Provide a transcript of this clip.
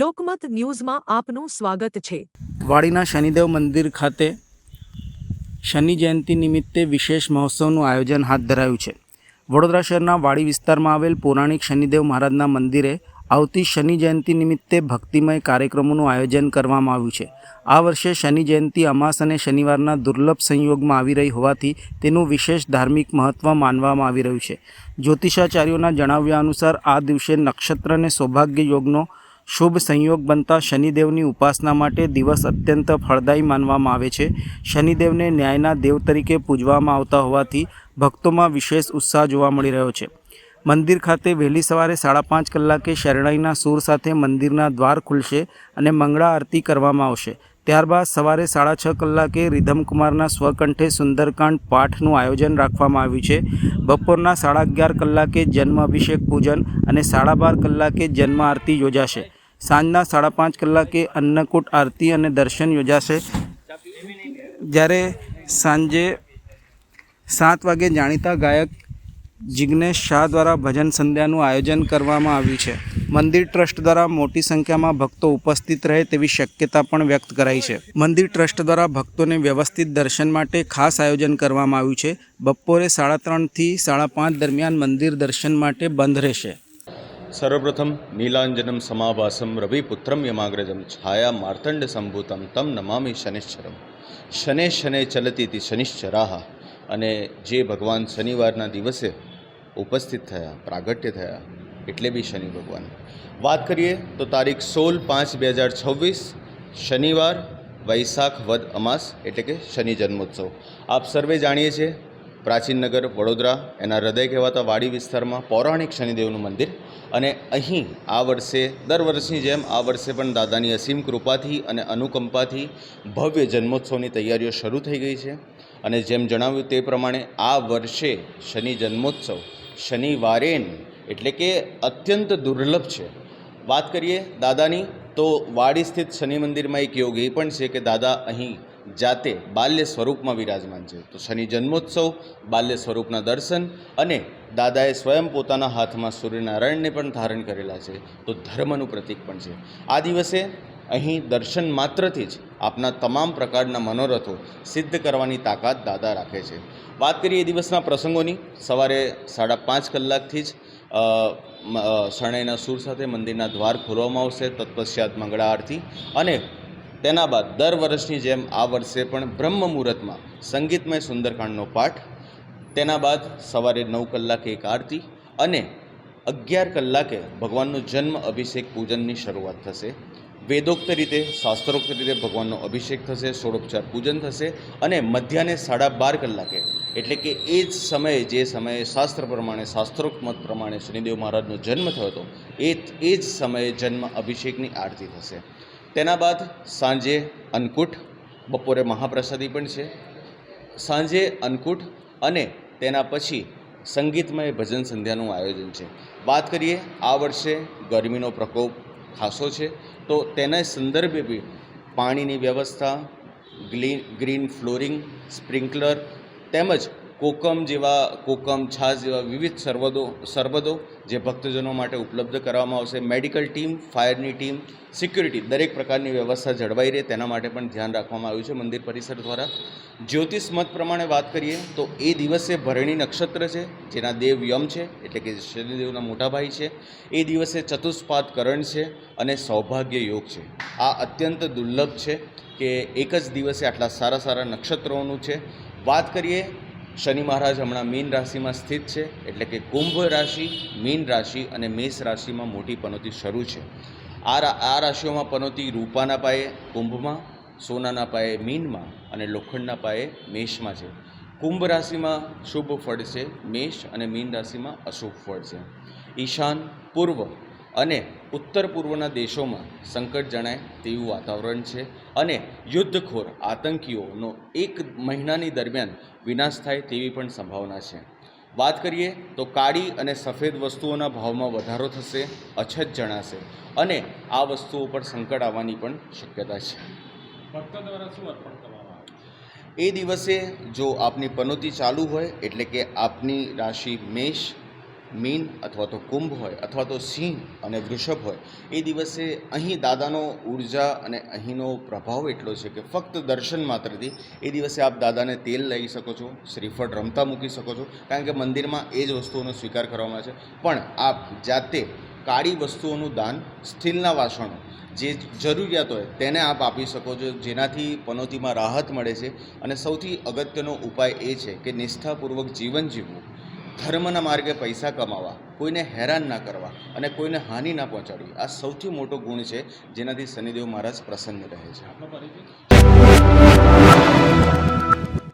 લોકમત ન્યૂઝમાં આપનું સ્વાગત છે। વાડીના શનિદેવ મંદિર ખાતે શનિ જયંતિ નિમિત્તે વિશેષ મહોત્સવનું આયોજન હાથ ધરાયું છે। વડોદરા શહેરના વાડી વિસ્તારમાં આવેલ પૌરાણિક શનિદેવ મહારાજના મંદિરે આવતી શનિ જયંતિ નિમિત્તે ભક્તિમય કાર્યક્રમોનું આયોજન કરવામાં આવ્યું છે। આ વર્ષે શનિ જયંતિ અમાસ અને શનિવારના દુર્લભ સંયોગમાં આવી રહી હોવાથી તેનું વિશેષ ધાર્મિક મહત્ત્વ માનવામાં આવી રહ્યું છે। જ્યોતિષાચાર્યોના જણાવ્યા અનુસાર આ દિવસે નક્ષત્ર અને સૌભાગ્ય યોગનો શુભ સંયોગ બનતા શનિદેવની ઉપાસના માટે દિવસ અત્યંત ફળદાયી માનવામાં આવે છે। શનિદેવને ન્યાયના દેવ તરીકે પૂજવામાં આવતા હોવાથી ભક્તોમાં વિશેષ ઉત્સાહ જોવા મળી રહ્યો છે। મંદિર ખાતે વહેલી સવારે 5:30 કલાકે શરણાઈના સૂર સાથે મંદિરના દ્વાર ખુલશે અને મંગળા આરતી કરવામાં આવશે। ત્યારબાદ સવારે 6:30 કલાકે રિધમકુમારના સ્વકંઠે સુંદરકાંડ પાઠનું આયોજન રાખવામાં આવ્યું છે। બપોરના 11:30 કલાકે જન્મ અભિષેક પૂજન અને 12:30 કલાકે જન્મ આરતી યોજાશે। સાંજના 5:30 કલાકે અન્નકૂટ આરતી અને દર્શન યોજાશે, જ્યારે સાંજે 7 વાગે જાણીતા ગાયક જિગ્નેશ શાહ દ્વારા ભજન સંધ્યાનું આયોજન કરવામાં આવ્યું છે। મંદિર ટ્રસ્ટ દ્વારા મોટી સંખ્યામાં ભક્તો ઉપસ્થિત રહે તેવી શક્યતા પણ વ્યક્ત કરાઈ છે। મંદિર ટ્રસ્ટ દ્વારા ભક્તોને વ્યવસ્થિત દર્શન માટે ખાસ આયોજન કરવામાં આવ્યું છે। બપોરે 3:30 થી 5:30 દરમિયાન મંદિર દર્શન માટે બંધ રહેશે। सर्वप्रथम नीलांजनम समाभासम रविपुत्रम यमाग्रजम छाया मार्तंड संभूतम तम नमामि शनिश्चरम। शने शने चलती शनिश्चराः અને જે ભગવાન શનિવારના દિવસે ઉપસ્થિત થયા, પ્રાગટ્ય થયા, એટલે બી શનિ ભગવાન। વાત કરીએ તો તારીખ 16/5/2026 શનિવાર, વૈશાખ વદ અમાસ એટલે કે શનિ જન્મોત્સવ। આપ સર્વે જાણીએ છીએ પ્રાચીન નગર વડોદરા, એના હૃદય કહેવાતા વાડી વિસ્તારમાં પૌરાણિક શનિદેવનું મંદિર, અને અહીં આ વર્ષે દર વર્ષની જેમ આ વર્ષે પણ દાદાની અસીમ કૃપાથી અને અનુકંપાથી ભવ્ય જન્મોત્સવની તૈયારીઓ શરૂ થઈ ગઈ છે। અને જેમ જણાવ્યું તે પ્રમાણે આ વર્ષે શનિ જન્મોત્સવ શનિવારે એટલે કે અત્યંત દુર્લભ છે। વાત કરીએ દાદાની તો વાડી સ્થિત શનિ મંદિરમાં એક યોગ એ પણ છે કે દાદા અહીં જાતે બાલ્ય સ્વરૂપમાં વિરાજમાન છે। તો શનિ જન્મોત્સવ, બાલ્ય સ્વરૂપના દર્શન, અને દાદાએ સ્વયં પોતાના હાથમાં સૂર્યનારાયણને પણ ધારણ કરેલા છે, તો ધર્મનું પ્રતીક પણ છે। આ દિવસે અહીં દર્શન માત્રથી જ આપના તમામ પ્રકારના મનોરથો સિદ્ધ કરવાની તાકાત દાદા રાખે છે। વાત કરીએ એ દિવસના પ્રસંગોની, સવારે 5:30 કલાકથી જ શરણાઈના સૂર સાથે મંદિરના દ્વાર ખોલવામાં આવશે। તત્પશ્ચાત મંગળા આરતી, અને તેના બાદ દર વર્ષની જેમ આ વર્ષે પણ બ્રહ્મ મુહૂર્તમાં સંગીતમય સુંદરકાંડનો પાઠ, તેના બાદ સવારે 9 કલાકે એક આરતી, અને 11 કલાકે ભગવાનનું જન્મ અભિષેક પૂજનની શરૂઆત થશે। વેદોક્ત રીતે, શાસ્ત્રોક્ત રીતે ભગવાનનો અભિષેક થશે, ષોડોપચાર પૂજન થશે, અને મધ્યાહ્ને 12:30 કલાકે એટલે કે એ જ સમયે, જે સમયે શાસ્ત્ર પ્રમાણે, શાસ્ત્રોક્ત મત પ્રમાણે શનિદેવ મહારાજનો જન્મ થયો હતો, એ જ સમયે જન્મ અભિષેકની આરતી થશે। તેના બાદ સાંજે અન્નકૂટ, બપોરે મહાપ્રસાદી પણ છે। સાંજે અન્નકૂટ અને તેના પછી સંગીતમય ભજન સંધ્યાનું આયોજન છે। વાત કરીએ આ વર્ષે ગરમીનો પ્રકોપ ખાસો છે, તો તેના સંદર્ભે બી પાણીની વ્યવસ્થા, ગ્રીન ફ્લોરિંગ, સ્પ્રિંકલર, તેમજ કોકમ, છાશ જેવા વિવિધ સરબતો જે ભક્તજનો માટે ઉપલબ્ધ કરવામાં આવશે। મેડિકલ ટીમ, ફાયરની ટીમ, સિક્યુરિટી, દરેક પ્રકારની વ્યવસ્થા જળવાઈ રહે તેના માટે પણ ધ્યાન રાખવામાં આવ્યું છે મંદિર પરિસર દ્વારા। જ્યોતિષ મત પ્રમાણે વાત કરીએ તો એ દિવસે ભરણી નક્ષત્ર છે, જેના દેવ યમ છે, એટલે કે શનિદેવના મોટા ભાઈ છે। એ દિવસે ચતુષ્પાદ કરણ છે અને સૌભાગ્ય યોગ છે। આ અત્યંત દુર્લભ છે કે એક જ દિવસે આટલા સારા નક્ષત્રોનું છે। વાત કરીએ, શનિ મહારાજ હમણાં મીન રાશિમાં સ્થિત છે, એટલે કે કુંભ રાશિ, મીન રાશિ અને મેષ રાશિમાં મોટી પનોતી શરૂ છે। આ રાશિઓમાં પનોતી રૂપાના પાયે કુંભમાં, સોનાના પાયે મીનમાં અને લોખંડના પાયે મેષમાં છે। કુંભ રાશિમાં શુભ ફળ છે મેષ, અને મીન રાશિમાં અશુભ ફળ છે। ઈશાન, પૂર્વ અને ઉત્તર પૂર્વના દેશોમાં સંકટ જણાય તેવું વાતાવરણ છે, અને યુદ્ધખોર આતંકીઓનો 1 મહિનાની દરમિયાન વિનાશ થાય તેવી પણ સંભાવના છે। વાત કરીએ તો કાળી અને સફેદ વસ્તુઓના ભાવમાં વધારો થશે, અછત જણાશે, અને આ વસ્તુઓ પર સંકટ આવવાની પણ શક્યતા છે। ભક્તો દ્વારા શું અર્પણ કરવામાં આવે? એ દિવસે જો આપની પનોતી ચાલુ હોય, એટલે કે આપની રાશિ મેષ, મીન અથવા તો કુંભ હોય અથવા તો સિંહ અને વૃષભ હોય, એ દિવસે અહીં દાદાનો ઉર્જા અને અહીંનો પ્રભાવ એટલો છે કે ફક્ત દર્શન માત્રથી એ દિવસે આપ દાદાને તેલ લઈ શકો છો, શ્રીફળ રમતા મૂકી શકો છો, કારણ કે મંદિરમાં એ જ વસ્તુઓનો સ્વીકાર કરવામાં આવે છે. પણ આપ જાતે કાળી વસ્તુઓનું દાન, સ્ટીલના વાસણો, જે જરૂરિયાત હોય તેને આપ આપી શકો છો, જેનાથી પનોતીમાં રાહત મળે છે. અને સૌથી અગત્યનો ઉપાય એ છે કે નિષ્ઠાપૂર્વક જીવન જીવવું, ધર્મના માર્ગે પૈસા કમાવા, કોઈને હેરાન ના કરવા અને કોઈને હાનિ ના પહોંચાડવી, આ સૌથી મોટો ગુણ છે જેનાથી શનિદેવ મહારાજ પ્રસન્ન રહે છે.